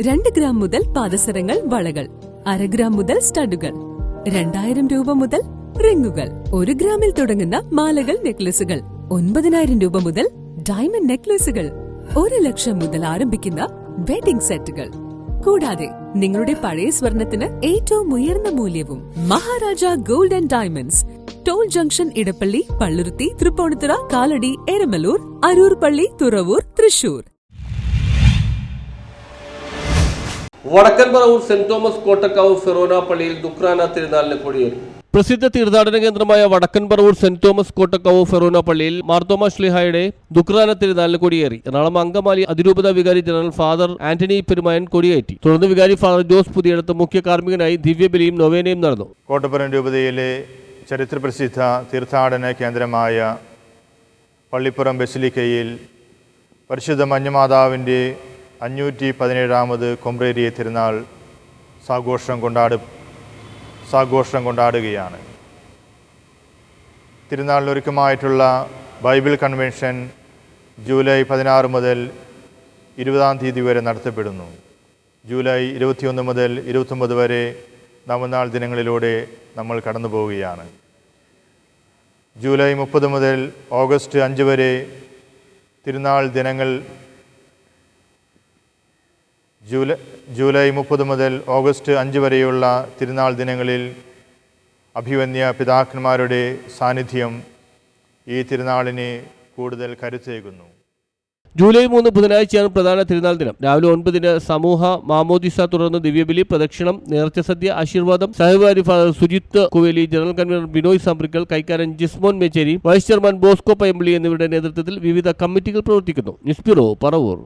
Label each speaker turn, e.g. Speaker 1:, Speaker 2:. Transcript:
Speaker 1: 2 gram മുതൽ പാദസരങ്ങൾ, വളകൾ, 1/2 gram മുതൽ സ്റ്റഡുകൾ, 2000 രൂപ മുതൽ റിങ്ങുകൾ, 1 ഗ്രാമിൽ തുടങ്ങുന്ന മാലകൾ, നെക്ലസുകൾ, 9000 രൂപ മുതൽ ഡയമണ്ട് നെക്ലസുകൾ, 1 ലക്ഷം മുതൽ ആരംഭിക്കുന്ന വെഡിംഗ് സെറ്റുകൾ. കൂടാതെ നിങ്ങളുടെ പഴയ സ്വർണത്തിന് ഏറ്റവും ഉയർന്ന മൂല്യവും. Maharaja gold and diamonds, toll junction, Edappally, Palluruthy, Tripunithura, Kalady, Eramalloor, Aroor പള്ളി, തുറവൂർ, തൃശൂർ.
Speaker 2: വടക്കൻ പറവൂർ സെന്റ് തോമസ് കോട്ടക്കാവ് ഫെറോന പള്ളിയിൽ ദുക്രാന തിരുനാളിന് കൊടിയേറി. പ്രസിദ്ധ തീർത്ഥാടന കേന്ദ്രമായ വടക്കൻ പറവൂർ സെന്റ് തോമസ് കോട്ടക്കാവ് ഫെറോന പള്ളിയിൽ മാർത്തോമ ശ്ലീഹായുടെ ദുക്രാന തിരുനാളിന് കൊടിയേറി. എറണാകുളം അങ്കമാലി അതിരൂപത വികാരി ജനറൽ ഫാദർ ആന്റണി പെരുമായൻ കൊടിയേറ്റി. തുടർന്ന് വികാരി ഫാദർ ജോസ് പുതിയടത്ത് മുഖ്യ കാർമ്മികനായി ദിവ്യബലിയും നൊവേനയും നടന്നു.
Speaker 3: കോട്ടപ്പുറം രൂപതയിലെ ചരിത്രപ്രസിദ്ധ തീർത്ഥാടന കേന്ദ്രമായ പള്ളിപ്പുറം ബസിലിക്കയിൽ പരിശുദ്ധ മഞ്ഞമാതാവിൻ്റെ 517ാമത് കൊമ്പ്രേരിയ തിരുനാൾ സാഘോഷം കൊണ്ടാടുകയാണ്. തിരുനാളിനൊരുക്കമായിട്ടുള്ള ബൈബിൾ കൺവെൻഷൻ ജൂലൈ 16 മുതൽ 20 തീയതി വരെ നടത്തപ്പെടുന്നു. ജൂലൈ 21 മുതൽ 29 വരെ നവനാൾ ദിനങ്ങളിലൂടെ നമ്മൾ കടന്നു പോവുകയാണ്. ജൂലൈ 30 മുതൽ ഓഗസ്റ്റ് 5 വരെ തിരുനാൾ ദിനങ്ങൾ. ജൂലൈ 30 മുതൽ ഓഗസ്റ്റ് 5 വരെയുള്ള തിരുനാൾ ദിനങ്ങളിൽ അഭിവന്യ പിതാക്കന്മാരുടെ സാന്നിധ്യം ഈ തിരുനാളിന് കൂടുതൽ കരുത്തേകുന്നു.
Speaker 2: ജൂലൈ 3 ബുധനാഴ്ചയാണ് പ്രധാന തിരുനാൾ ദിനം. രാവിലെ 9-ന് സമൂഹ മാമോദിസ, തുടർന്ന് ദിവ്യബലി, പ്രദക്ഷിണം, നേർച്ച സദ്യ, ആശീർവാദം. സഹകാരി father Sujith Kuveli, general convener Binoy Samprikkal, കൈക്കാരൻ Jismon Mecheri, vice chairman Bosco Payampalli എന്നിവരുടെ നേതൃത്വത്തിൽ വിവിധ കമ്മിറ്റികൾ പ്രവർത്തിക്കുന്നു. News bureau, Paravur.